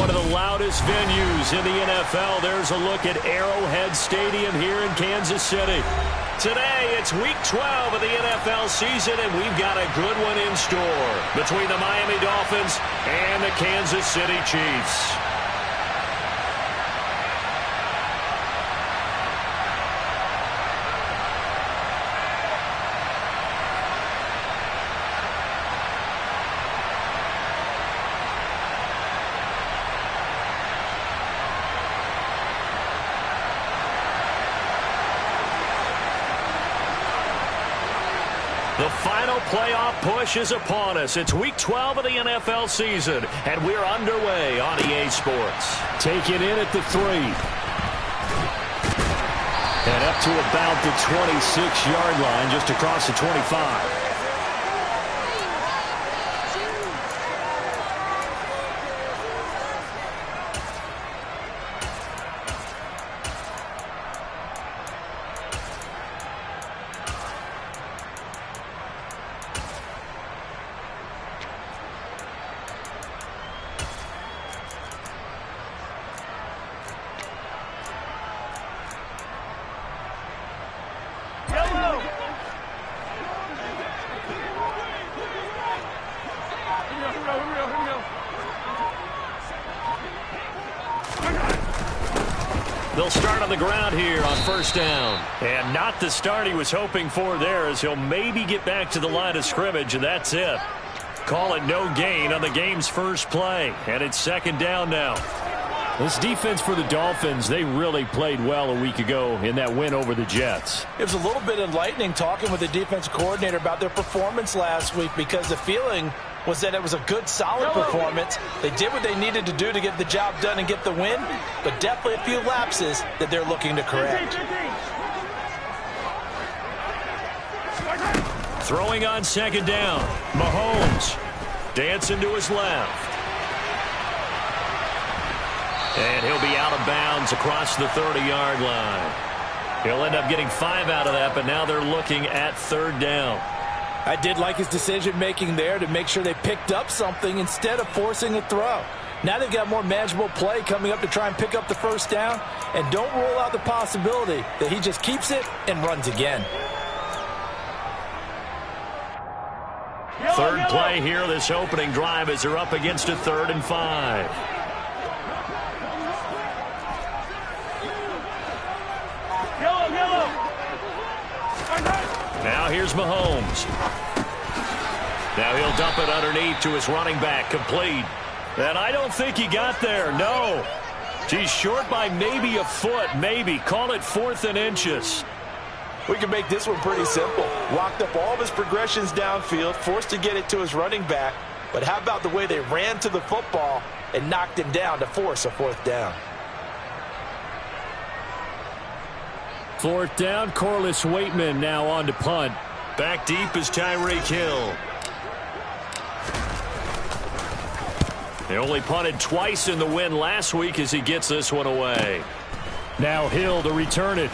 one of the loudest venues in the NFL. There's a look at Arrowhead Stadium here in Kansas City. Today, it's Week 12 of the NFL season, and we've got a good one in store between the Miami Dolphins and the Kansas City Chiefs. The final playoff push is upon us. It's Week 12 of the NFL season, and we're underway on EA Sports. Taken in at the 3. And up to about the 26-yard line, just across the 25. They'll start on the ground here on first down. And not the start he was hoping for there, as he'll maybe get back to the line of scrimmage, and that's it. Call it no gain on the game's first play. And it's second down now. This defense for the Dolphins, they really played well a week ago in that win over the Jets. It was a little bit enlightening talking with the defense coordinator about their performance last week, because the feeling was that it was a good, solid performance. They did what they needed to do to get the job done and get the win, but definitely a few lapses that they're looking to correct. Throwing on second down, Mahomes dancing to his left. And he'll be out of bounds across the 30-yard line. He'll end up getting 5 out of that, but now they're looking at third down. I did like his decision-making there to make sure they picked up something instead of forcing a throw. Now they've got more manageable play coming up to try and pick up the first down, and don't rule out the possibility that he just keeps it and runs again. Third play here, this opening drive, as they're up against a 3rd and 5. Now here's Mahomes. Now he'll dump it underneath to his running back, complete. And I don't think he got there, no. He's short by maybe a foot, maybe. Call it 4th and inches. We can make this one pretty simple. Walked up all of his progressions downfield, forced to get it to his running back. But how about the way they ran to the football and knocked him down to force a 4th down? 4th down, Corliss Waitman now on to punt. Back deep is Tyreek Hill. They only punted twice in the win last week as he gets this one away. Now Hill to return it.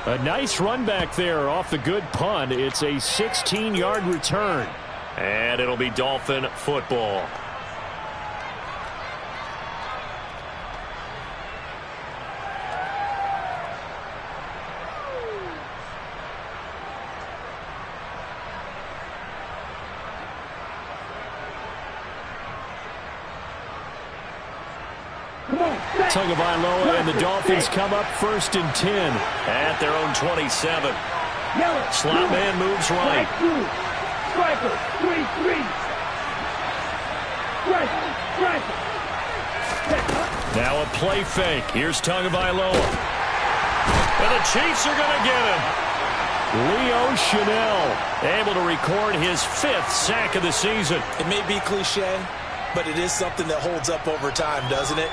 A nice run back there off the good punt. It's a 16-yard return. And it'll be Dolphin football. Tagovailoa and the Dolphins come up 1st and 10 at their own 27. Slot man moves right. Striker, 3-3. Now a play fake. Here's Tagovailoa. And the Chiefs are going to get him. Leo Chanel able to record his 5th sack of the season. It may be cliche, but it is something that holds up over time, doesn't it?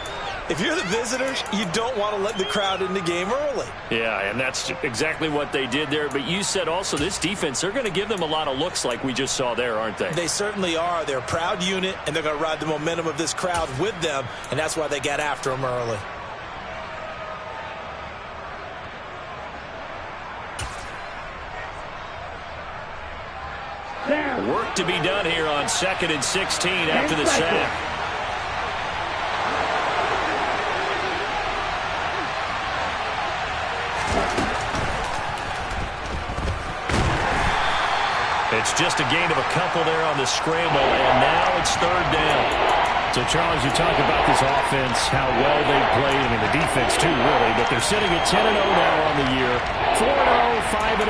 If you're the visitors, you don't want to let the crowd in the game early. Yeah, and that's exactly what they did there. But you said also this defense, they're going to give them a lot of looks like we just saw there, aren't they? They certainly are. They're a proud unit, and they're going to ride the momentum of this crowd with them, and that's why they got after them early. Down. Work to be done here on 2nd and 16 after the sack. It's just a gain of a couple there on the scramble, and now it's 3rd down. So, Charles, you talk about this offense, how well they've played. I mean, the defense, too, really. But they're sitting at 10-0 now on the year. 4-0, 5-0,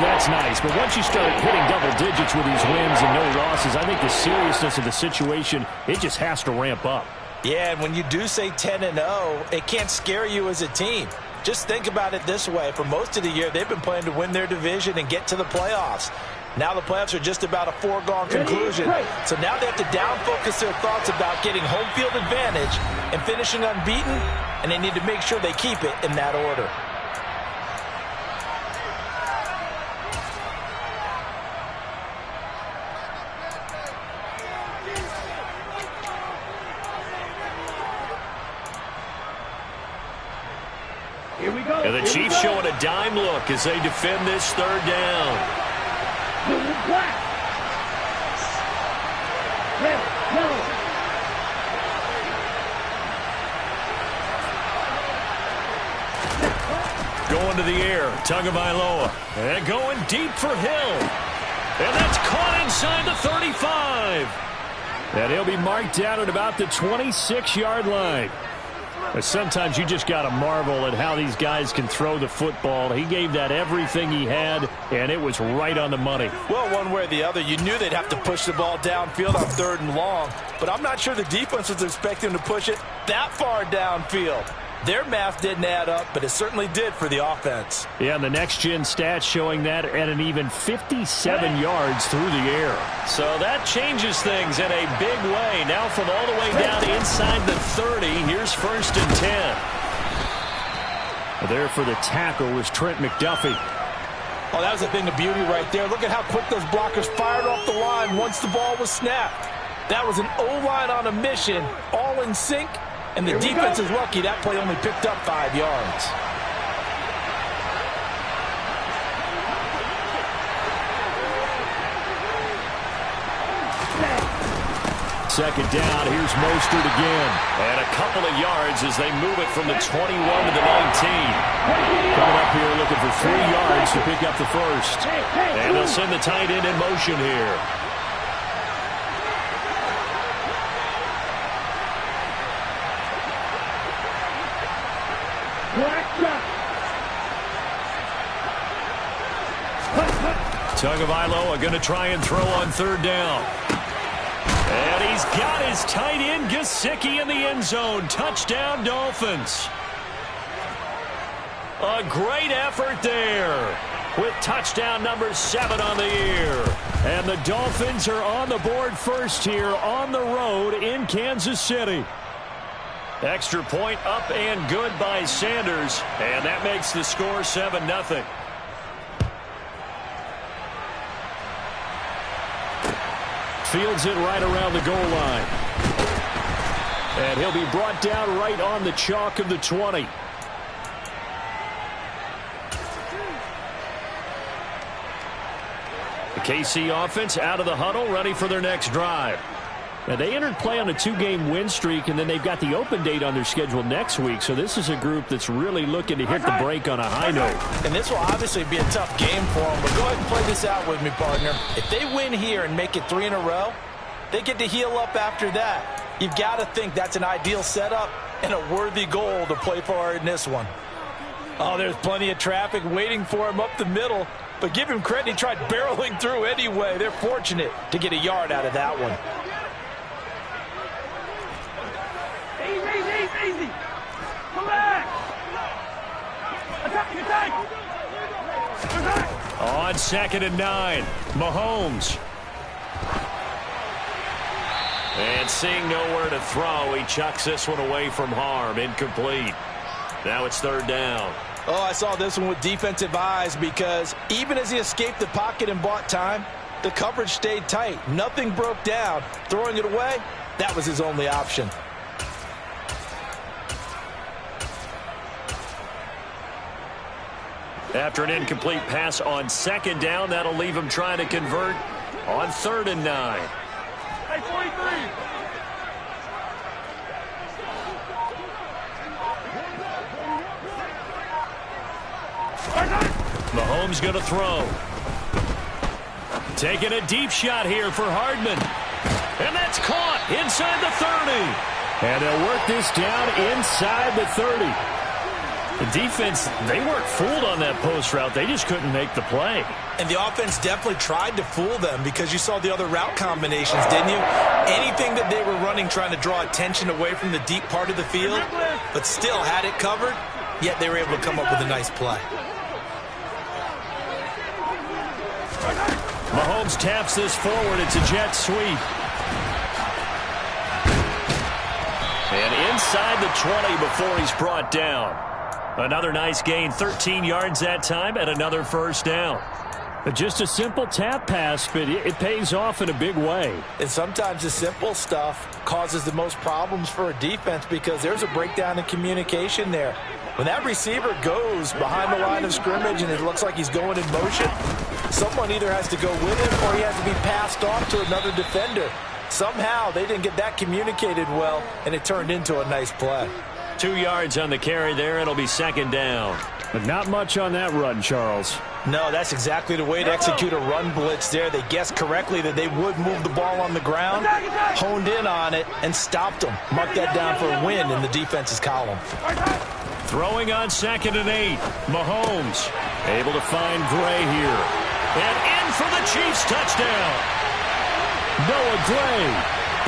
that's nice. But once you start hitting double digits with these wins and no losses, I think the seriousness of the situation, it just has to ramp up. Yeah, and when you do say 10-0, it can't scare you as a team. Just think about it this way. For most of the year, they've been playing to win their division and get to the playoffs. Now the playoffs are just about a foregone conclusion. So now they have to down-focus their thoughts about getting home field advantage and finishing unbeaten, and they need to make sure they keep it in that order. Here we go. And the Chiefs showing a dime look as they defend this 3rd down. Black. Red, yellow. Going to the air, Tagovailoa. And going deep for Hill. And that's caught inside the 35. And he'll be marked down at about the 26-yard line. But sometimes you just got to marvel at how these guys can throw the football. He gave that everything he had, and it was right on the money. Well, one way or the other, you knew they'd have to push the ball downfield on 3rd and long, but I'm not sure the defense was expecting to push it that far downfield. Their math didn't add up, but it certainly did for the offense. Yeah, and the next-gen stats showing that at an even 57 yards through the air. So that changes things in a big way. Now from all the way down inside the 30, here's 1st and 10. There for the tackle was Trent McDuffie. Oh, that was a thing of beauty right there. Look at how quick those blockers fired off the line once the ball was snapped. That was an O-line on a mission, all in sync. And the defense is lucky that play only picked up 5 yards. Second down, here's Mostert again. And a couple of yards as they move it from the 21 to the 19. Coming up here looking for 3 yards to pick up the first. And they'll send the tight end in motion here. Tagovailoa going to try and throw on 3rd down. And he's got his tight end Gesicki in the end zone. Touchdown, Dolphins. A great effort there with touchdown number 7 on the year. And the Dolphins are on the board first here on the road in Kansas City. Extra point up and good by Sanders. And that makes the score 7-0. Fields it right around the goal line. And he'll be brought down right on the chalk of the 20. The KC offense out of the huddle, ready for their next drive. Now, they entered play on a 2-game win streak, and then they've got the open date on their schedule next week. So this is a group that's really looking to hit the break on a high note. And this will obviously be a tough game for them. But go ahead and play this out with me, partner. If they win here and make it 3 in a row, they get to heal up after that. You've got to think that's an ideal setup and a worthy goal to play for in this one. Oh, there's plenty of traffic waiting for him up the middle. But give him credit, he tried barreling through anyway. They're fortunate to get a yard out of that one. Easy. Come back. Attack. On 2nd and 9, Mahomes. And seeing nowhere to throw, he chucks this one away from harm. Incomplete. Now it's 3rd down. Oh, I saw this one with defensive eyes because even as he escaped the pocket and bought time, the coverage stayed tight. Nothing broke down. Throwing it away, that was his only option. After an incomplete pass on 2nd down, that'll leave him trying to convert On 3rd and 9. Hey, 43. Mahomes going to throw. Taking a deep shot here for Hardman. And that's caught inside the 30. And they'll work this down inside the 30. The defense, they weren't fooled on that post route. They just couldn't make the play. And the offense definitely tried to fool them because you saw the other route combinations, didn't you? Anything that they were running trying to draw attention away from the deep part of the field, but still had it covered, yet they were able to come up with a nice play. Mahomes taps this forward. It's a jet sweep. And inside the 20 before he's brought down. Another nice gain, 13 yards that time, and another first down. Just a simple tap pass, but it pays off in a big way. And sometimes the simple stuff causes the most problems for a defense because there's a breakdown in communication there. When that receiver goes behind the line of scrimmage and it looks like he's going in motion, someone either has to go with him or he has to be passed off to another defender. Somehow they didn't get that communicated well, and it turned into a nice play. 2 yards on the carry there. It'll be 2nd down. But not much on that run, Charles. No, that's exactly the way to execute a run blitz there. They guessed correctly that they would move the ball on the ground, honed in on it, and stopped them. Mark that down for a win in the defense's column. Throwing on 2nd and 8. Mahomes able to find Gray here. And in for the Chiefs touchdown. Noah Gray,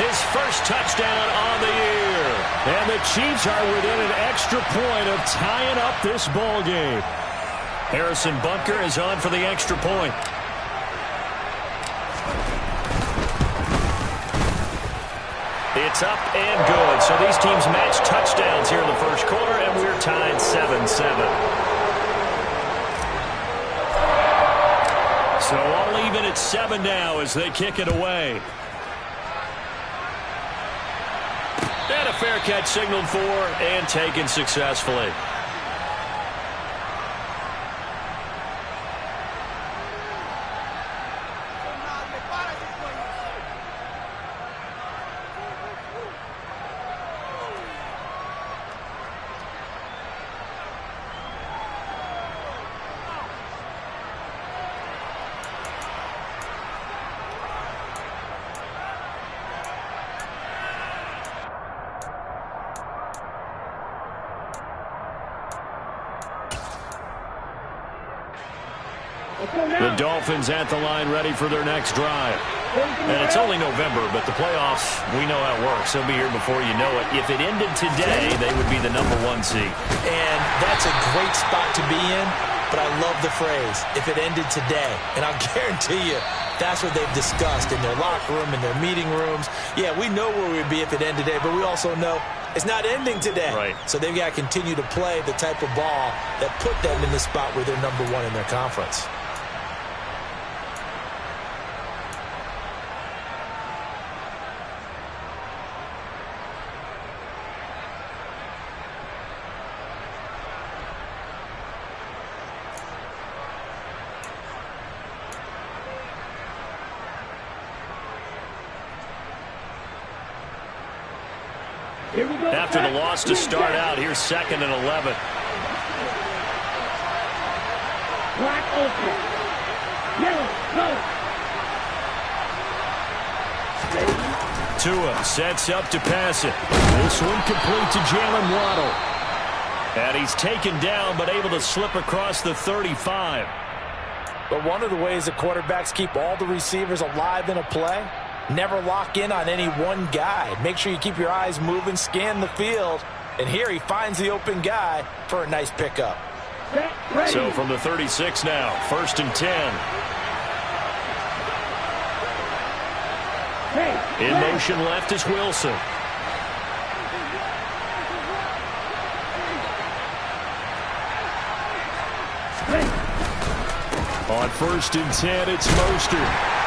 his first touchdown on the year. And the Chiefs are within an extra point of tying up this ball game. Harrison Bunker is on for the extra point. It's up and good. So these teams match touchdowns here in the first quarter, and we're tied 7-7. So all even at 7 now as they kick it away. And a fair catch signaled for and taken successfully. The Dolphins at the line ready for their next drive. And it's only November, but the playoffs, we know how it works. They'll be here before you know it. If it ended today, they would be the #1 seed. And that's a great spot to be in, but I love the phrase, if it ended today. And I'll guarantee you, that's what they've discussed in their locker room, in their meeting rooms. Yeah, we know where we'd be if it ended today, but we also know it's not ending today. Right. So they've got to continue to play the type of ball that put them in the spot where they're #1 in their conference. After the loss to start out, here's 2nd and 11. Black open. Yellow, go. Tua sets up to pass it. This one complete to Jalen Waddle. And he's taken down, but able to slip across the 35. But one of the ways the quarterbacks keep all the receivers alive in a play, never lock in on any one guy. Make sure you keep your eyes moving, scan the field. And here he finds the open guy for a nice pickup. So from the 36 now, 1st and 10. In motion left is Wilson. On 1st and 10, it's Mostert.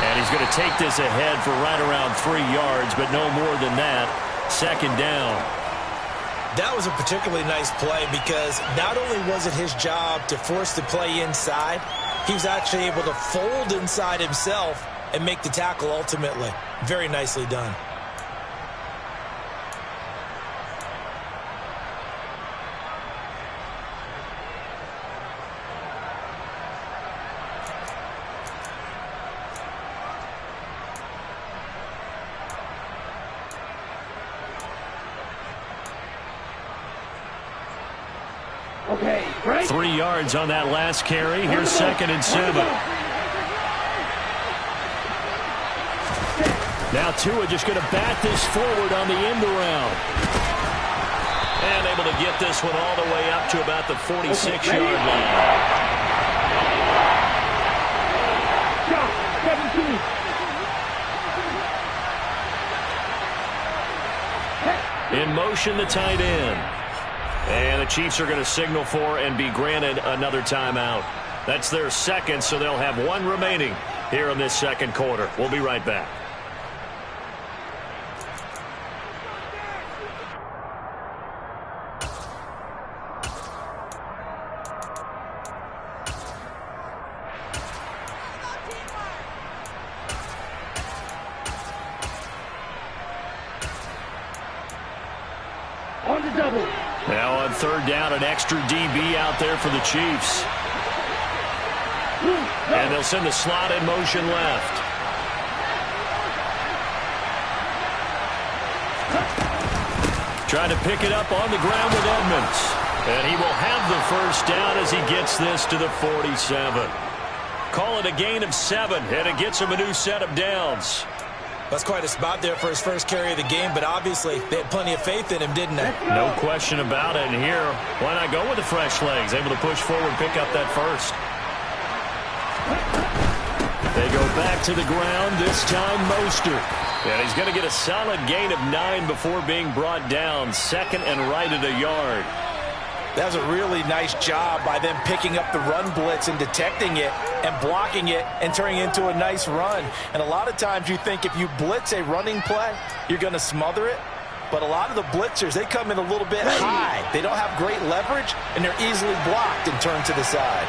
And he's going to take this ahead for right around 3 yards, but no more than that. 2nd down. That was a particularly nice play because not only was it his job to force the play inside, he was actually able to fold inside himself and make the tackle ultimately. Very nicely done. Okay, break. 3 yards on that last carry. Here's 2nd and 7. Now Tua just going to bat this forward on the end around. And able to get this one all the way up to about the 46-yard line. Shot, 17. In motion, the tight end. And the Chiefs are going to signal for and be granted another timeout. That's their second, so they'll have 1 remaining here in this second quarter. We'll be right back. On the double. Now on 3rd down, an extra DB out there for the Chiefs. And they'll send the slot in motion left. Trying to pick it up on the ground with Edmonds. And he will have the first down as he gets this to the 47. Call it a gain of 7, and it gets him a new set of downs. That's quite a spot there for his first carry of the game, but obviously they had plenty of faith in him, didn't they? No question about it. And here, why not go with the fresh legs? Able to push forward, pick up that first. They go back to the ground, this time Mostert. And he's going to get a solid gain of 9 before being brought down. 2nd and right at a yard. That was a really nice job by them picking up the run blitz and detecting it and blocking it and turning it into a nice run. And a lot of times you think if you blitz a running play, you're going to smother it. But a lot of the blitzers, they come in a little bit high. They don't have great leverage, and they're easily blocked and turned to the side.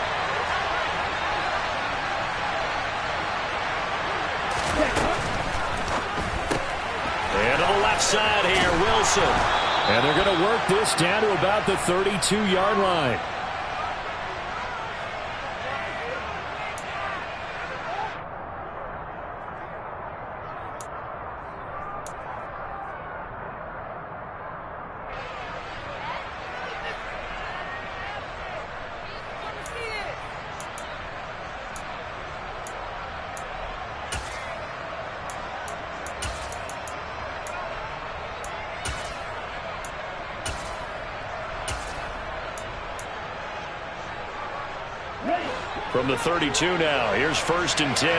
And to the left side here, Wilson. And they're going to work this down to about the 32-yard line. From the 32 now, here's 1st and 10.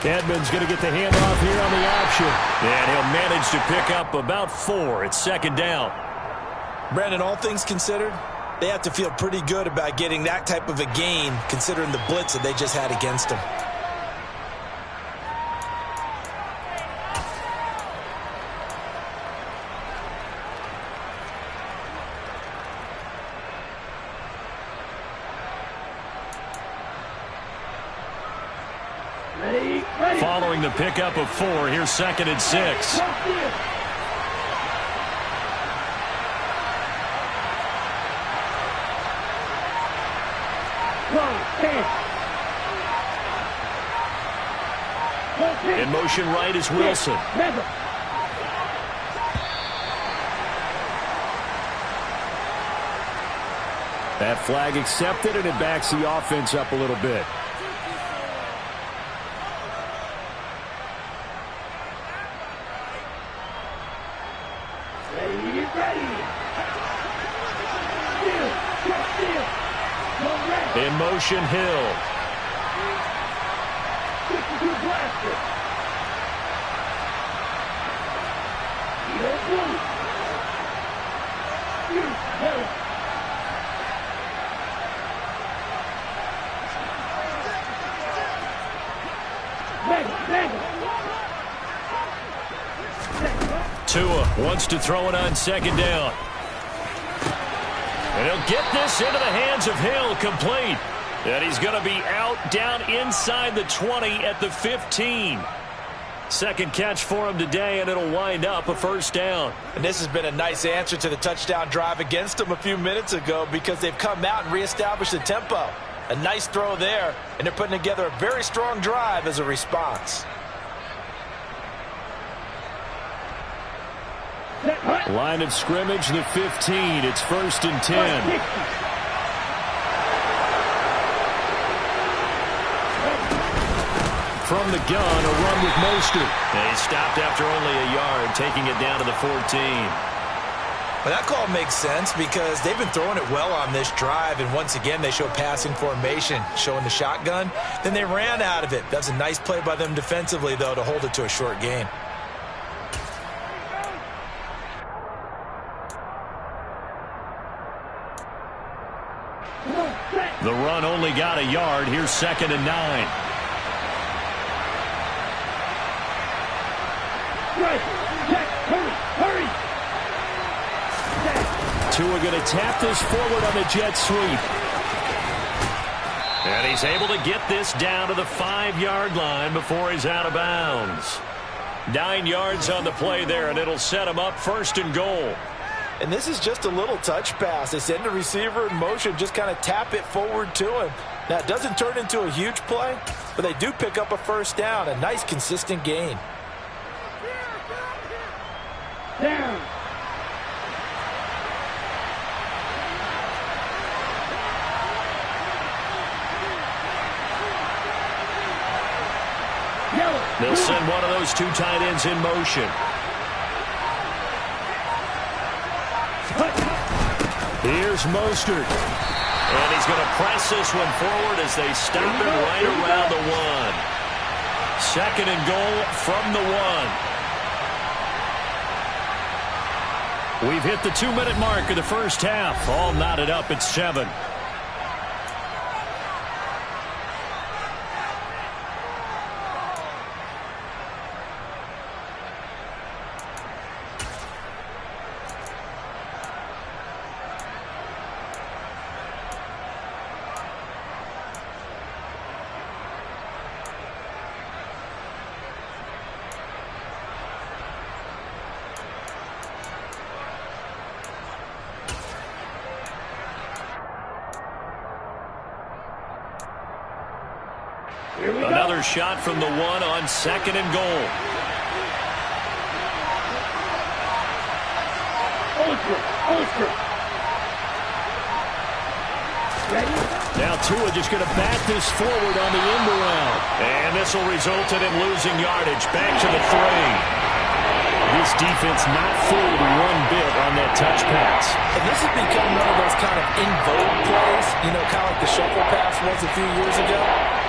Edmonds going to get the handoff here on the option. And he'll manage to pick up about 4. It's 2nd down. Brandon, all things considered, they have to feel pretty good about getting that type of a gain considering the blitz that they just had against them. Following the pickup of 4, here's 2nd and 6. In motion right is Wilson. That flag accepted, and it backs the offense up a little bit. In motion, Hill. Tua wants to throw it on 2nd down. And he'll get this into the hands of Hill, complete. And he's going to be out down inside the 20 at the 15. Second catch for him today, and it'll wind up a first down. And this has been a nice answer to the touchdown drive against them a few minutes ago because they've come out and reestablished the tempo. A nice throw there, and they're putting together a very strong drive as a response. Line of scrimmage, the 15. It's 1st and 10. From the gun, a run with Mostert. And he stopped after only a yard, taking it down to the 14. Well, that call makes sense because they've been throwing it well on this drive, and once again they show passing formation, showing the shotgun. Then they ran out of it. That's a nice play by them defensively, though, to hold it to a short gain. The run only got a yard. Here's 2nd and 9. Hurry! Tua going to tap this forward on the jet sweep. And he's able to get this down to the 5-yard line before he's out of bounds. 9 yards on the play there, and it'll set him up 1st and goal. And this is just a little touch pass. They send the receiver in motion, just kind of tap it forward to him. Now, it doesn't turn into a huge play, but they do pick up a first down, a nice consistent gain. Down. They'll send one of those 2 tight ends in motion. Here's Mostert. And he's going to press this one forward as they stop him right around the 1. 2nd and goal from the 1. We've hit the 2-minute mark of the first half. All knotted up at 7. Another shot from the 1 on 2nd and goal. Ultra. Ready? Now Tua just going to bat this forward on the end around. And this will result in him losing yardage. Back to the 3. This defense not fooled one bit on that touch pass. And this has become one of those kind of in vogue plays, kind of like the shuffle pass was a few years ago.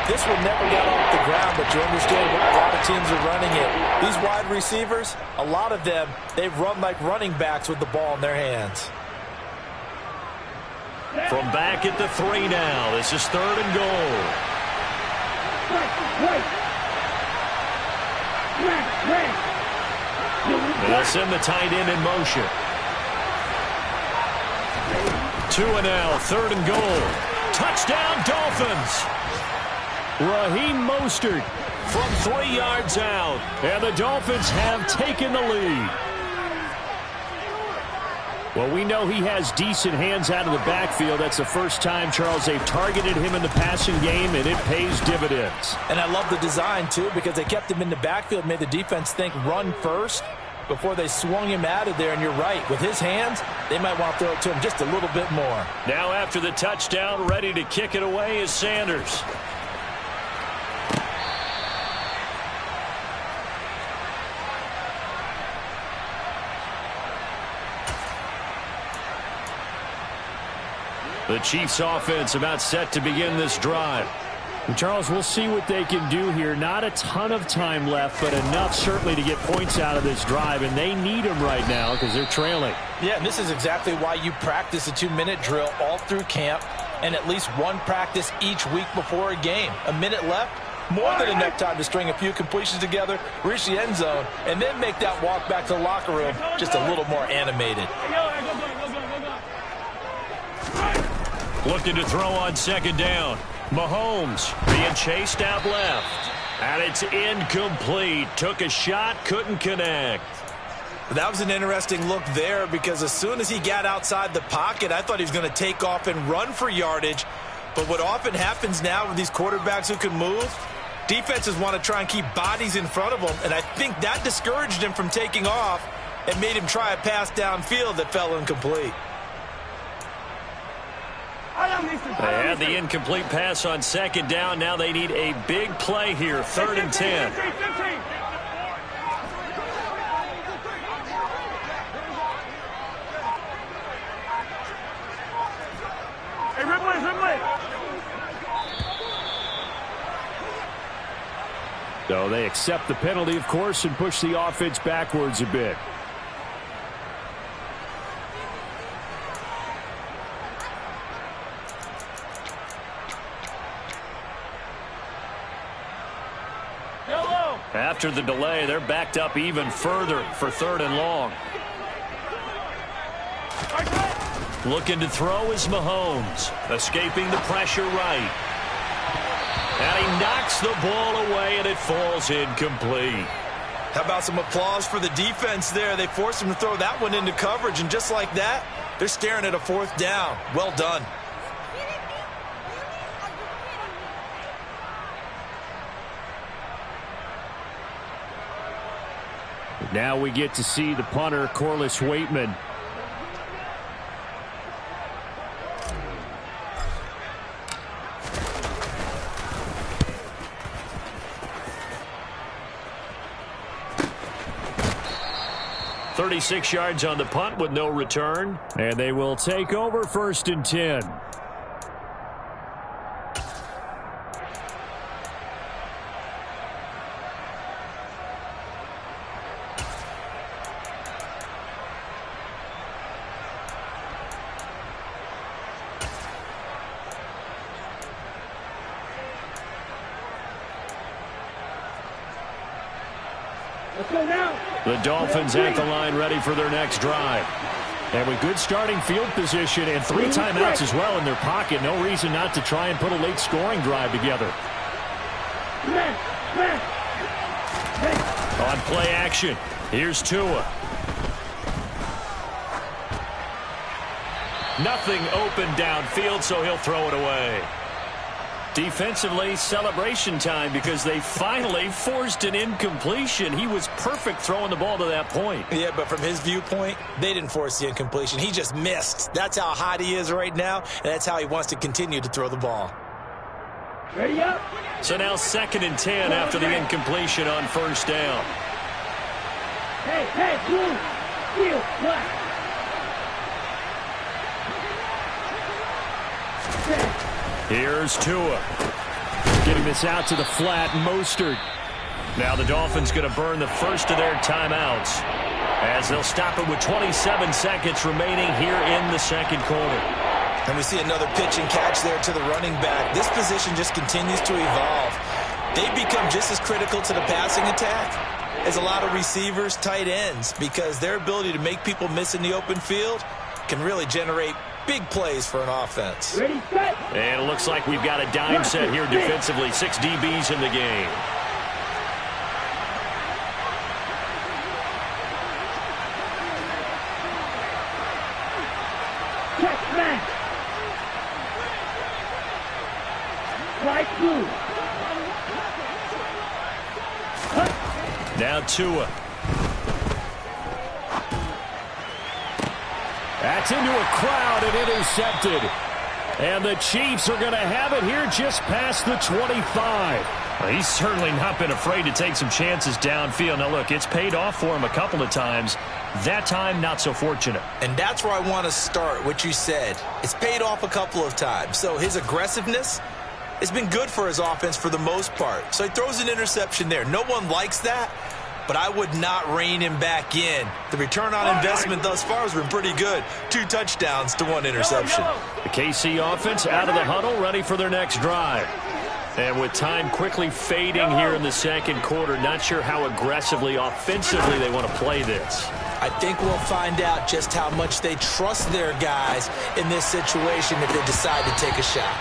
This one never got off the ground, but you understand why a lot of teams are running it. These wide receivers, a lot of them, they run like running backs with the ball in their hands. From back at the 3 now. This is 3rd and goal. Right. They'll send the tight end in motion. 2 and now, 3rd and goal. Touchdown, Dolphins. Raheem Mostert from 3 yards out. And the Dolphins have taken the lead. Well, we know he has decent hands out of the backfield. That's the first time, Charles, they've targeted him in the passing game, and it pays dividends. And I love the design, too, because they kept him in the backfield, made the defense think run first before they swung him out of there. And you're right, with his hands, they might want to throw it to him just a little bit more. Now after the touchdown, ready to kick it away is Sanders. The Chiefs offense about set to begin this drive. And Charles, we'll see what they can do here. Not a ton of time left, but enough certainly to get points out of this drive, and they need them right now because they're trailing. Yeah, and this is exactly why you practice a 2-minute drill all through camp and at least one practice each week before a game. A minute left, more than enough time to string a few completions together, reach the end zone, and then make that walk back to the locker room just a little more animated. Looking to throw on second down. Mahomes being chased out left. And it's incomplete. Took a shot, couldn't connect. That was an interesting look there because as soon as he got outside the pocket, I thought he was going to take off and run for yardage. But what often happens now with these quarterbacks who can move, defenses want to try and keep bodies in front of them, and I think that discouraged him from taking off and made him try a pass downfield that fell incomplete. They had the incomplete pass on second down. Now they need a big play here, 3rd and 10. So they accept the penalty, of course, and push the offense backwards a bit. After the delay, they're backed up even further for 3rd and long. Looking to throw is Mahomes. Escaping the pressure right. And he knocks the ball away, and it falls incomplete. How about some applause for the defense there? They forced him to throw that one into coverage, and just like that, they're staring at a 4th down. Well done. Now we get to see the punter, Corliss Waitman. .36 yards on the punt with no return. And they will take over 1st and 10. The Dolphins at the line ready for their next drive. And with good starting field position and 3 timeouts as well in their pocket, no reason not to try and put a late scoring drive together. On play action, here's Tua. Nothing open downfield, so he'll throw it away. Defensively, celebration time because they finally forced an incompletion. He was perfect throwing the ball to that point. Yeah, but from his viewpoint, they didn't force the incompletion. He just missed. That's how hot he is right now, and that's how he wants to continue to throw the ball. Ready up. So now 2nd and 10 after the incompletion on 1st down. Hey, blue, steel, black. Here's Tua. Getting this out to the flat, Mostert. Now the Dolphins going to burn the first of their timeouts as they'll stop it with 27 seconds remaining here in the 2nd quarter. And we see another pitch and catch there to the running back. This position just continues to evolve. They've become just as critical to the passing attack as a lot of receivers, tight ends, because their ability to make people miss in the open field can really generate big plays for an offense. Ready, set. And it looks like we've got a dime set here defensively. 6 DBs in the game. Check, man. Right, blue. Now Tua. That's into a crowd and intercepted. And the Chiefs are going to have it here just past the 25. Well, he's certainly not been afraid to take some chances downfield. Now, look, it's paid off for him a couple of times. That time, not so fortunate. And that's where I want to start, what you said. It's paid off a couple of times. So his aggressiveness has been good for his offense for the most part. So he throws an interception there. No one likes that, but I would not rein him back in. The return on investment thus far has been pretty good. 2 touchdowns to 1 interception. The KC offense out of the huddle, ready for their next drive. And with time quickly fading here in the 2nd quarter, not sure how aggressively, offensively they want to play this. I think we'll find out just how much they trust their guys in this situation if they decide to take a shot.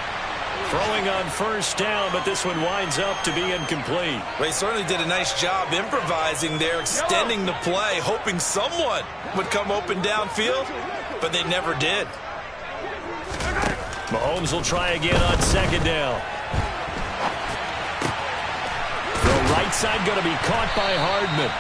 Throwing on first down, but this one winds up to be incomplete. They certainly did a nice job improvising there, extending the play, hoping someone would come open downfield, but they never did. Mahomes will try again on second down. The right side going to be caught by Hardman.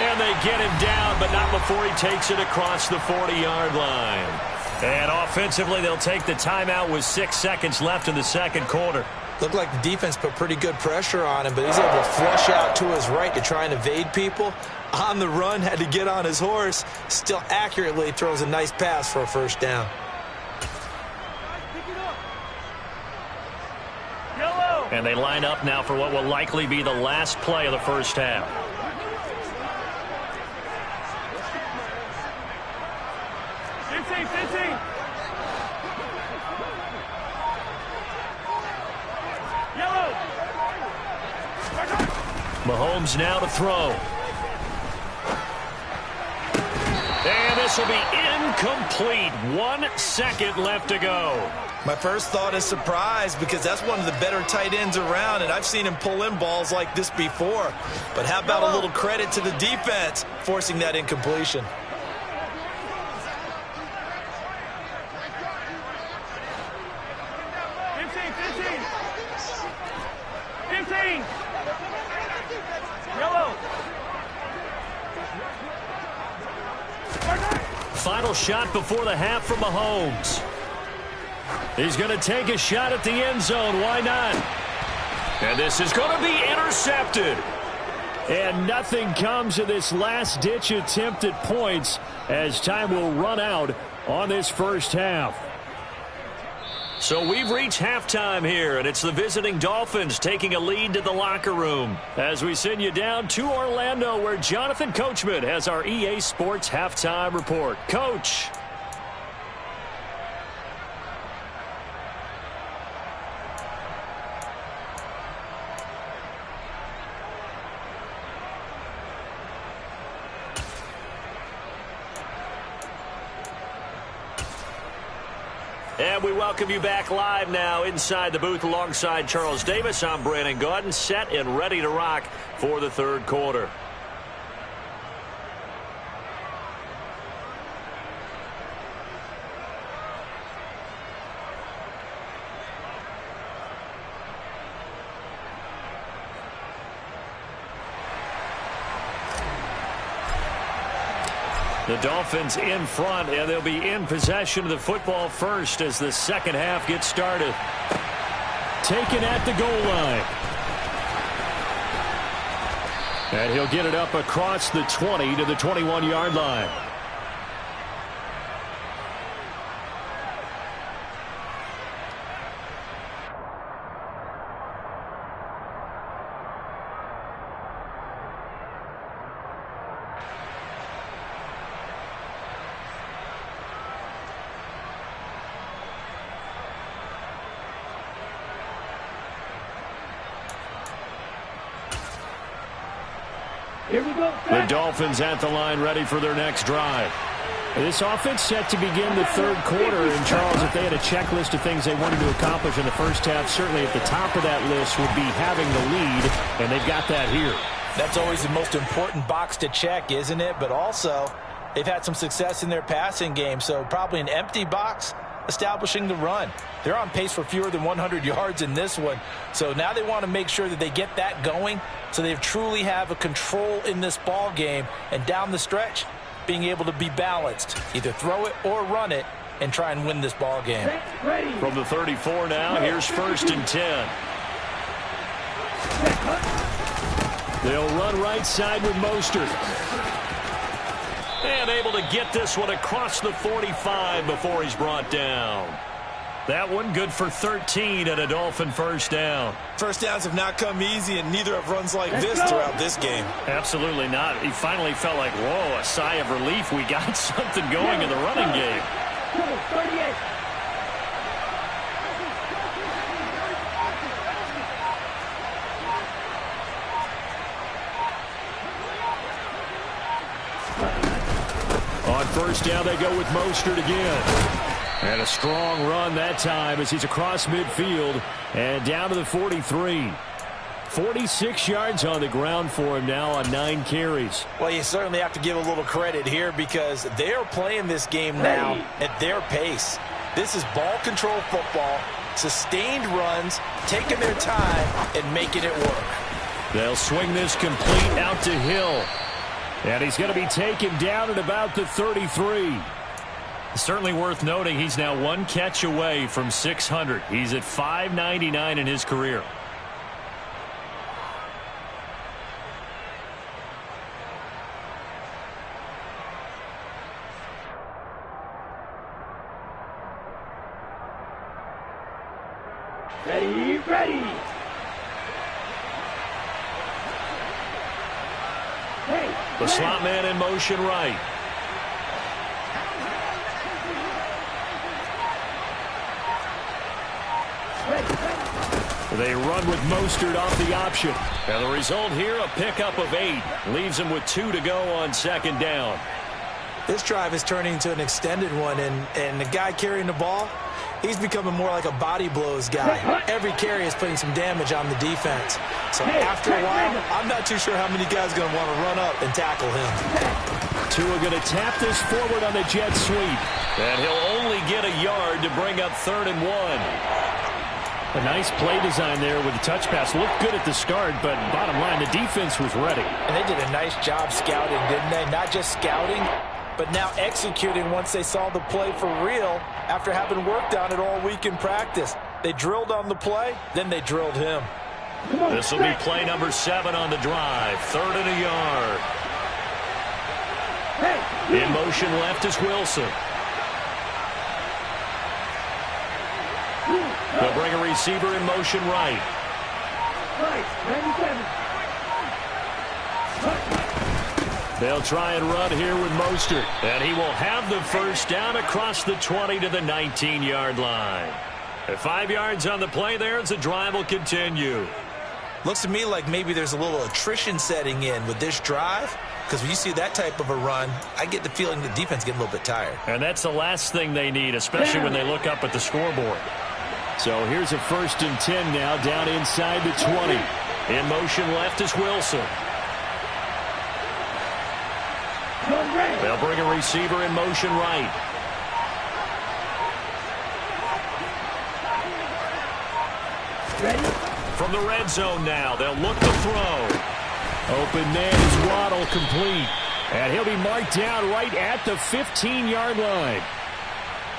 And they get him down, but not before he takes it across the 40-yard line. And offensively, they'll take the timeout with 6 seconds left in the second quarter. Looked like the defense put pretty good pressure on him, but he's able to flush out to his right to try and evade people. On the run, had to get on his horse. Still accurately throws a nice pass for a first down. And they line up now for what will likely be the last play of the first half. Mahomes now to throw. And this will be incomplete. 1 second left to go. My first thought is surprise because that's one of the better tight ends around, and I've seen him pull in balls like this before. But how about a little credit to the defense forcing that incompletion? Final shot before the half from Mahomes. He's going to take a shot at the end zone. Why not? And this is going to be intercepted. And nothing comes of this last-ditch attempt at points as time will run out on this first half. So we've reached halftime here, and it's the visiting Dolphins taking a lead to the locker room as we send you down to Orlando, where Jonathan Coachman has our EA Sports halftime report. Coach. And we welcome you back live now inside the booth alongside Charles Davis. I'm Brandon Gaudin, set and ready to rock for the third quarter. The Dolphins in front, and they'll be in possession of the football first as the second half gets started. Taken at the goal line. And he'll get it up across the 20 to the 21-yard line. Here we go. The Dolphins at the line ready for their next drive. This offense set to begin the third quarter. And, Charles, if they had a checklist of things they wanted to accomplish in the first half, certainly at the top of that list would be having the lead, and they've got that here. That's always the most important box to check, isn't it? But also, they've had some success in their passing game, so probably an empty box establishing the run. They're on pace for fewer than 100 yards in this one. So now they want to make sure that they get that going so they truly have a control in this ball game. And down the stretch, being able to be balanced. Either throw it or run it and try and win this ball game. From the 34 now, here's 1st and 10. They'll run right side with Mostert. And able to get this one across the 45 before he's brought down. That one good for 13 and a Dolphin first down. First downs have not come easy, and neither have runs like this throughout this game. Absolutely not. He finally felt like, whoa, a sigh of relief. We got something going in the running game. 38. On first down, they go with Mostert again. And a strong run that time as he's across midfield and down to the 43. 46 yards on the ground for him now on 9 carries. Well, you certainly have to give a little credit here because they are playing this game now at their pace. This is ball control football, sustained runs, taking their time and making it work. They'll swing this complete out to Hill. And he's going to be taken down at about the 33. Certainly worth noting he's now 1 catch away from 600. He's at 599 in his career. Ready, ready. Hey, The slot man in motion right. They run with Mostert off the option. And the result here, a pickup of 8. Leaves him with 2 to go on second down. This drive is turning into an extended one, and the guy carrying the ball, he's becoming more like a body blows guy. Every carry is putting some damage on the defense. So after a while, I'm not too sure how many guys are going to want to run up and tackle him. Tua going to tap this forward on the jet sweep. And he'll only get a yard to bring up 3rd and 1. A nice play design there with the touch pass. Looked good at the start, but bottom line, the defense was ready. And they did a nice job scouting, didn't they? Not just scouting, but now executing once they saw the play for real after having worked on it all week in practice. They drilled on the play, then they drilled him. This will be play number 7 on the drive. 3rd and a yard. In motion left is Wilson. They'll bring a receiver in motion right. They'll try and run here with Mostert. And he will have the first down across the 20 to the 19-yard line. At 5 yards on the play there as the drive will continue. Looks to me like maybe there's a little attrition setting in with this drive, because when you see that type of a run, I get the feeling the defense getting a little bit tired. And that's the last thing they need, especially when they look up at the scoreboard. So here's a 1st and 10 now down inside the 20. In motion left is Wilson. They'll bring a receiver in motion right. From the red zone now, they'll look to throw. Open man is Waddle, complete. And he'll be marked down right at the 15-yard line.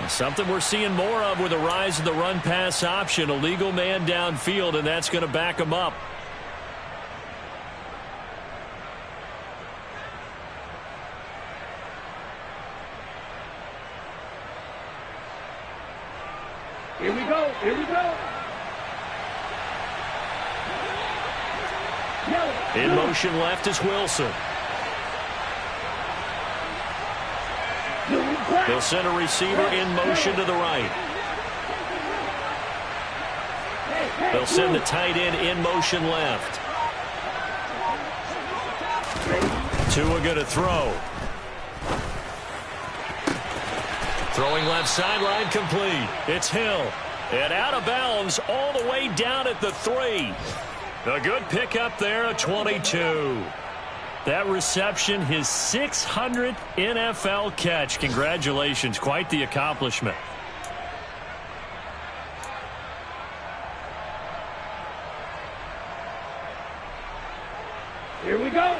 Something we're seeing more of with the rise of the run-pass option. A legal man downfield, and that's going to back him up. Here we go, here we go. In motion left is Wilson. They'll send a receiver in motion to the right. They'll send the tight end in motion left. Tua going to throw. Throwing left sideline complete. It's Hill. And out of bounds all the way down at the 3. A good pickup there, a 22. That reception, his 600th NFL catch. Congratulations. Quite the accomplishment. Here we go.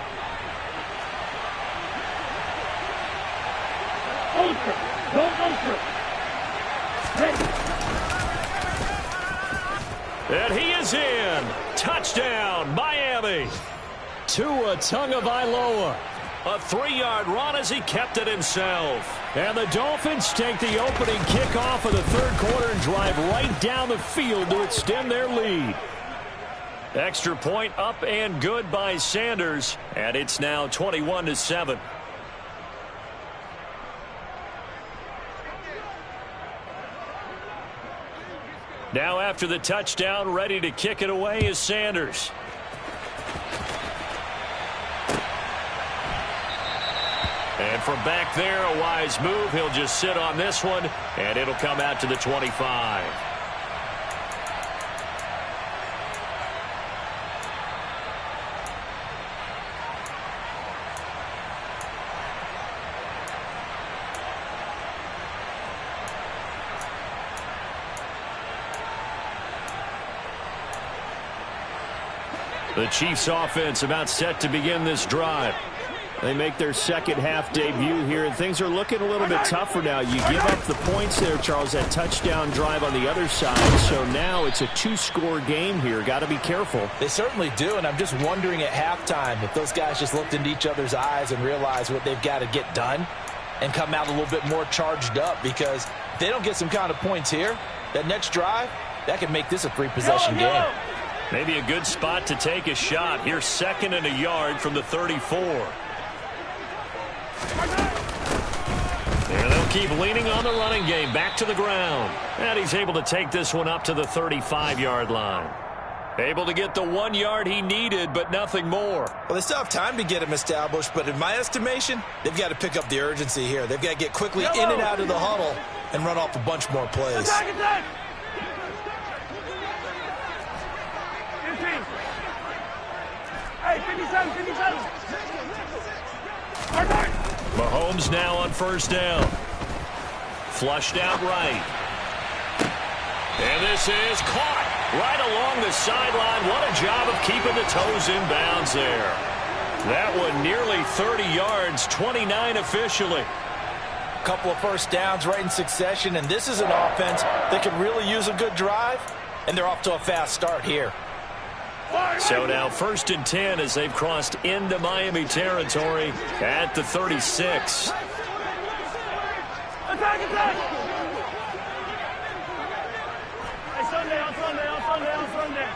Ultra. Go ultra. Ready. And he is in. Touchdown, Miami. Tua Tagovailoa. A 3-yard run as he kept it himself. And the Dolphins take the opening kickoff of the 3rd quarter and drive right down the field to extend their lead. Extra point up and good by Sanders. And it's now 21-7. Now after the touchdown, ready to kick it away is Sanders. And from back there, a wise move. He'll just sit on this one, and it'll come out to the 25. The Chiefs offense about set to begin this drive. They make their second half debut here, and things are looking a little bit tougher now. You give up the points there, Charles, that touchdown drive on the other side. So now it's a two-score game here. Got to be careful. They certainly do, and I'm just wondering at halftime if those guys just looked into each other's eyes and realized what they've got to get done and come out a little bit more charged up, because if they don't get some kind of points here, that next drive, that could make this a three-possession game. Maybe a good spot to take a shot. Here's 2nd and a yard from the 34. And they'll keep leaning on the running game. Back to the ground. And he's able to take this one up to the 35-yard line. Able to get the 1 yard he needed, but nothing more. Well, they still have time to get him established, but in my estimation, they've got to pick up the urgency here. They've got to get quickly in and out of the huddle and run off a bunch more plays. Attack, attack! Hey, 57, 57. Mahomes now on first down. Flushed out right. And this is caught right along the sideline. What a job of keeping the toes in bounds there. That one nearly 30 yards, 29 officially. A couple of first downs right in succession, and this is an offense that could really use a good drive, and they're off to a fast start here. So now 1st and 10 as they've crossed into Miami territory at the 36. Attack, attack! Hey, Sunday, on Sunday, on Sunday, on Sunday.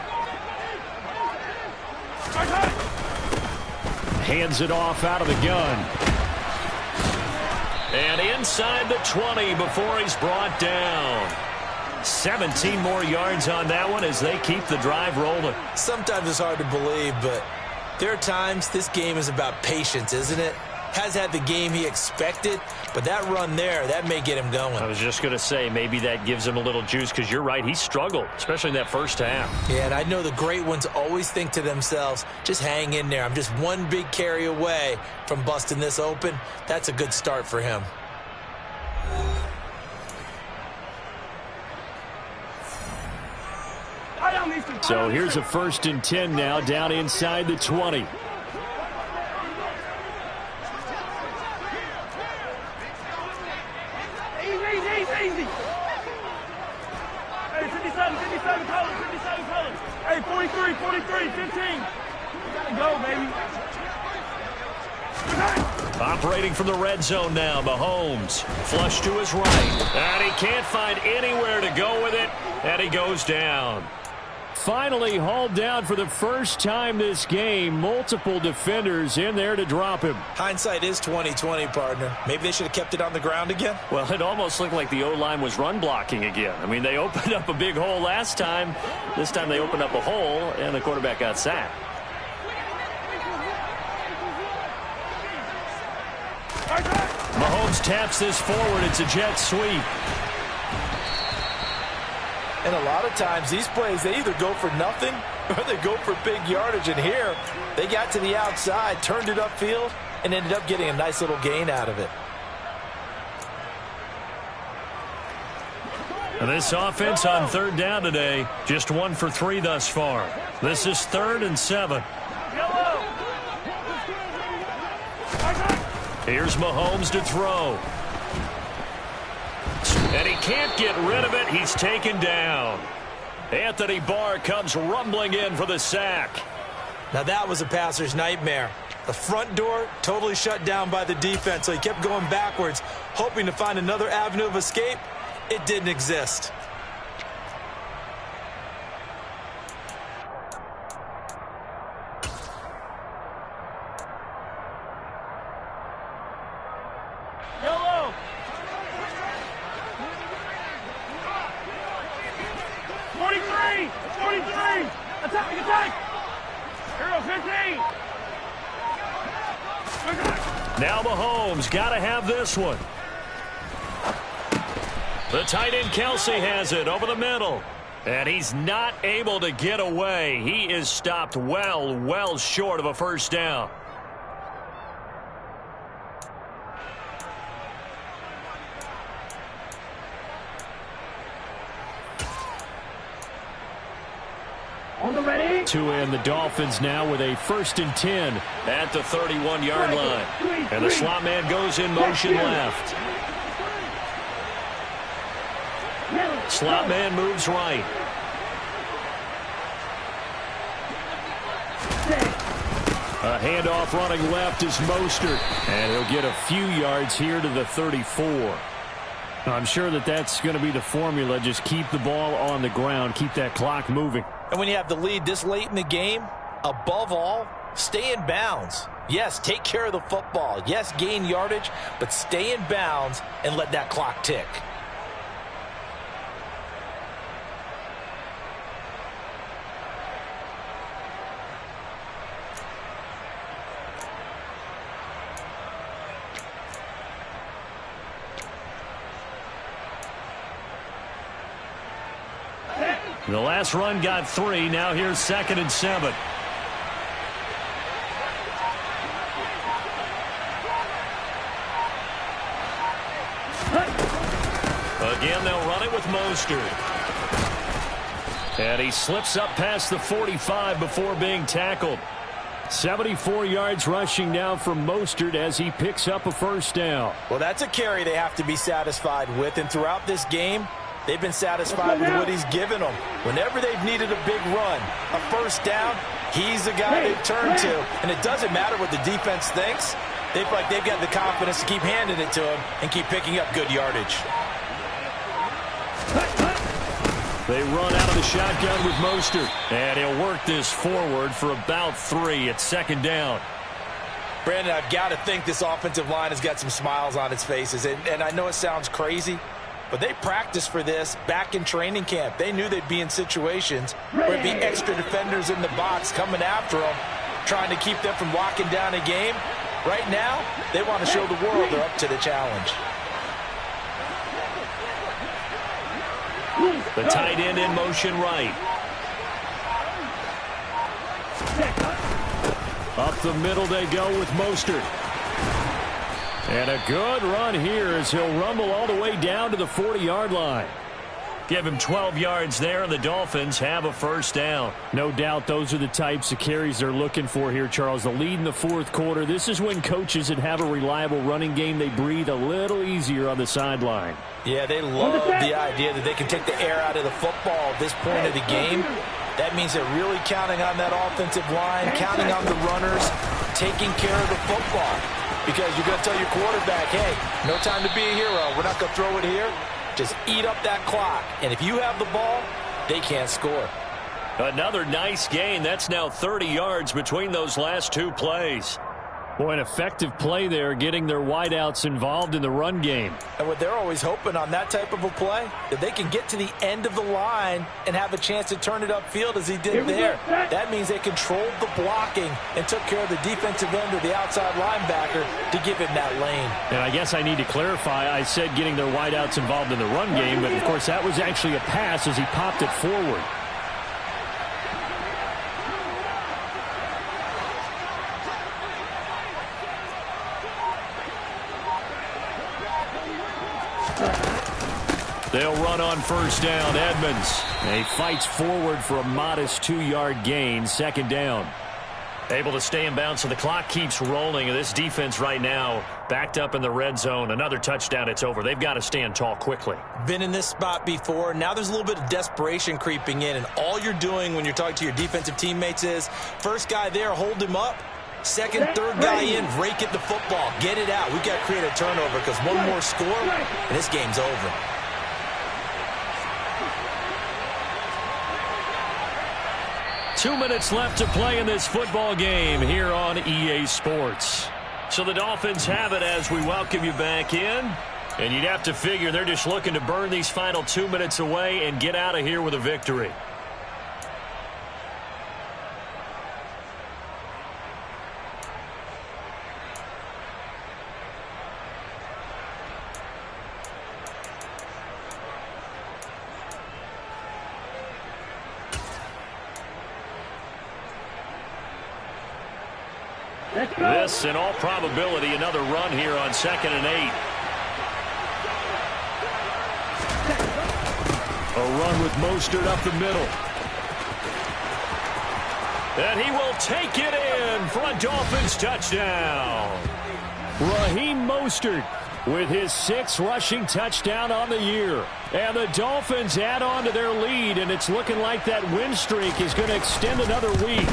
Attack! Hands it off out of the gun. And inside the 20 before he's brought down. 17 more yards on that one as they keep the drive rolling. Sometimes it's hard to believe, but there are times this game is about patience, isn't it? Has had the game he expected, but that run there, that may get him going. I was just going to say, maybe that gives him a little juice, because you're right, he struggled, especially in that first half. Yeah, and I know the great ones always think to themselves, just hang in there. I'm just one big carry away from busting this open. That's a good start for him. So here's a 1st and 10 now down inside the 20. Easy, easy, easy. Hey, 57, 57 colors, 57 colors. Hey, 43, 43, 15. Gotta go, baby. Operating from the red zone now, Mahomes. Flush to his right. And he can't find anywhere to go with it, and he goes down. Finally hauled down for the first time this game. Multiple defenders in there to drop him. Hindsight is 20/20, partner. Maybe they should have kept it on the ground again. Well, it almost looked like the O-line was run blocking again. I mean, they opened up a big hole last time. This time they opened up a hole, and the quarterback got sacked. Mahomes taps this forward. It's a jet sweep. And a lot of times these plays, they either go for nothing or they go for big yardage. And here, they got to the outside, turned it upfield, and ended up getting a nice little gain out of it. And this offense on 3rd down today, just 1 for 3 thus far. This is 3rd and 7. Here's Mahomes to throw. And he can't get rid of it. He's taken down. Anthony Barr comes rumbling in for the sack. Now that was a passer's nightmare. The front door totally shut down by the defense, so he kept going backwards, hoping to find another avenue of escape. It didn't exist. Yellow. 43, 43. Attack, attack. Hero 15. Now Mahomes got to have this one. The tight end Kelsey has it over the middle. And he's not able to get away. He is stopped well short of a first down. To end the Dolphins now with a 1st and 10 at the 31-yard line. And the slot man goes in motion left. Slot man moves right. A handoff running left is Mostert. And he'll get a few yards here to the 34. I'm sure that's going to be the formula. Just keep the ball on the ground. Keep that clock moving. And when you have the lead this late in the game, above all, stay in bounds. Yes, take care of the football. Yes, gain yardage, but stay in bounds and let that clock tick. The last run got 3. Now here's 2nd and 7. Again, they'll run it with Mostert. And he slips up past the 45 before being tackled. 74 yards rushing now from Mostert as he picks up a first down. Well, that's a carry they have to be satisfied with. And throughout this game, they've been satisfied with what he's given them. Whenever they've needed a big run, a first down, he's the guy they've turned to. And it doesn't matter what the defense thinks. They feel like they've got the confidence to keep handing it to him and keep picking up good yardage. They run out of the shotgun with Mostert. And he'll work this forward for about 3 at 2nd down. Brandon, I've got to think this offensive line has got some smiles on its faces. And I know it sounds crazy, but they practiced for this back in training camp. They knew they'd be in situations where it'd be extra defenders in the box coming after them, trying to keep them from locking down a game. Right now, they want to show the world they're up to the challenge. The tight end in motion right. Up the middle they go with Mostert. And a good run here as he'll rumble all the way down to the 40-yard line. Give him 12 yards there, and the Dolphins have a first down. No doubt those are the types of carries they're looking for here, Charles. The lead in the 4th quarter. This is when coaches that have a reliable running game, they breathe a little easier on the sideline. Yeah, they love the idea that they can take the air out of the football at this point of the game. That means they're really counting on that offensive line, counting on the runners, taking care of the football. Because you're going to tell your quarterback, hey, no time to be a hero. We're not going to throw it here. Just eat up that clock. And if you have the ball, they can't score. Another nice gain. That's now 30 yards between those last 2 plays. Boy, an effective play there, getting their wideouts involved in the run game. And what they're always hoping on that type of a play, that they can get to the end of the line and have a chance to turn it upfield as he did there. That means they controlled the blocking and took care of the defensive end or the outside linebacker to give him that lane. And I guess I need to clarify, I said getting their wideouts involved in the run game, but of course that was actually a pass as he popped it forward. They'll run on first down. Edmonds. And he fights forward for a modest 2-yard gain. 2nd down. Able to stay in bounds, so the clock keeps rolling. And this defense right now backed up in the red zone. Another touchdown, it's over. They've got to stand tall quickly. Been in this spot before. Now there's a little bit of desperation creeping in. And all you're doing when you're talking to your defensive teammates is, first guy there, hold him up. Second, third guy in, rake at the football. Get it out. We've got to create a turnover because one more score, and this game's over. Two minutes left to play in this football game here on EA Sports. So the Dolphins have it as we welcome you back in. And you'd have to figure they're just looking to burn these final 2 minutes away and get out of here with a victory. This, in all probability, another run here on 2nd and 8. A run with Mostert up the middle. And he will take it in for a Dolphins touchdown. Raheem Mostert with his 6th rushing touchdown on the year. And the Dolphins add on to their lead, and it's looking like that win streak is going to extend another week.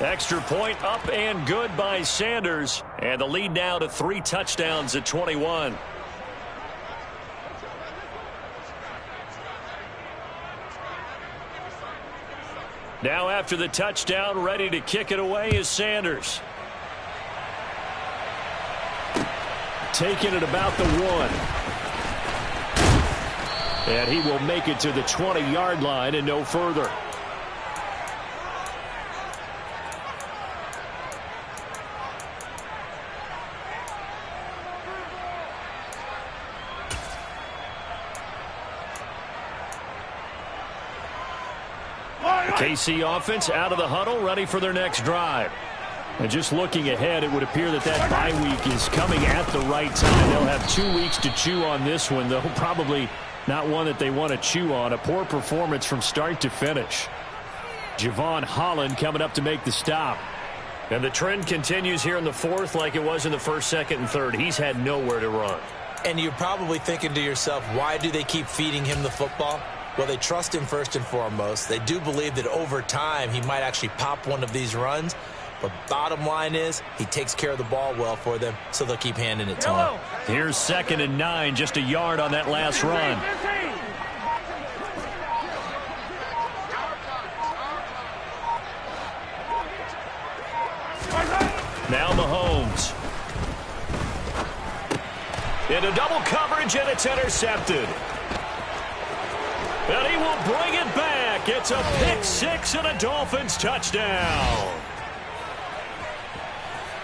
Extra point up and good by Sanders. And the lead now to 3 touchdowns at 21. Now after the touchdown, ready to kick it away is Sanders. Taking it about the 1. And he will make it to the 20-yard line and no further. KC offense out of the huddle, ready for their next drive. And just looking ahead, it would appear that that bye week is coming at the right time. They'll have 2 weeks to chew on this one, though probably not one that they want to chew on. A poor performance from start to finish. Javon Holland coming up to make the stop. And the trend continues here in the 4th like it was in the 1st, 2nd, and 3rd. He's had nowhere to run. And you're probably thinking to yourself, why do they keep feeding him the football? Well, they trust him first and foremost. They do believe that over time he might actually pop one of these runs. But bottom line is he takes care of the ball well for them, so they'll keep handing it to him. Here's 2nd and 9, just a yard on that last run. Now Mahomes. Into double coverage, and it's intercepted. And he will bring it back. It's a pick-6 and a Dolphins touchdown.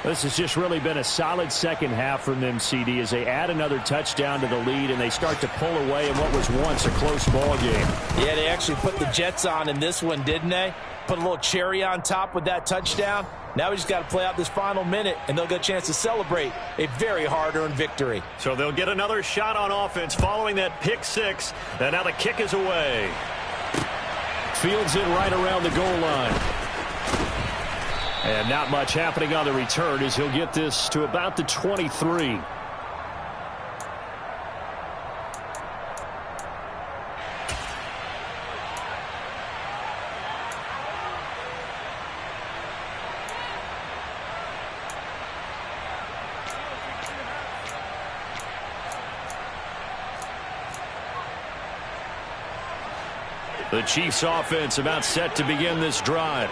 This has just really been a solid second half from them, CD, as they add another touchdown to the lead and they start to pull away in what was once a close ball game. Yeah, they actually put the Jets on in this one, didn't they? Put a little cherry on top with that touchdown. Now we just got to play out this final minute, and they'll get a chance to celebrate a very hard-earned victory. So they'll get another shot on offense following that pick-6, and now the kick is away. Fields it right around the goal line. And not much happening on the return as he'll get this to about the 23. The Chiefs offense about set to begin this drive.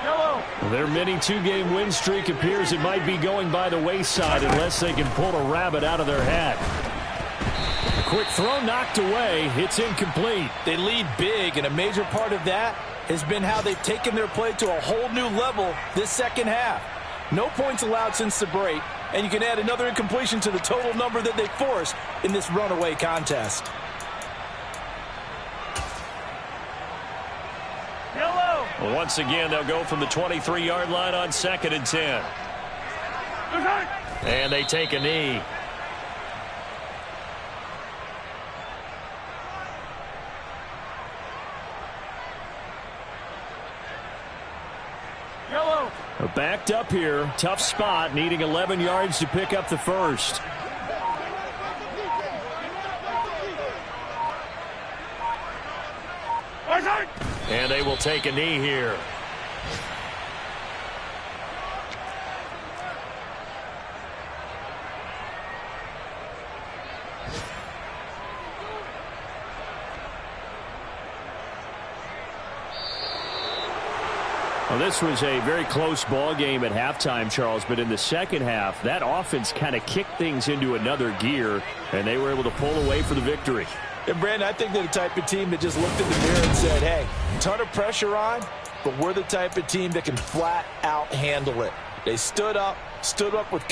Their mini 2-game win streak appears it might be going by the wayside unless they can pull a rabbit out of their hat. A quick throw knocked away. It's incomplete. They lead big, and a major part of that has been how they've taken their play to a whole new level this second half. No points allowed since the break, and you can add another incompletion to the total number that they forced in this runaway contest. Once again, they'll go from the 23-yard line on 2nd and 10. And they take a knee. Backed up here. Tough spot, needing 11 yards to pick up the first. And they will take a knee here. Well, this was a very close ball game at halftime, Charles, but in the second half, that offense kind of kicked things into another gear, and they were able to pull away for the victory. And, Brandon, I think they're the type of team that just looked in the mirror and said, hey, ton of pressure on, but we're the type of team that can flat out handle it. They stood up with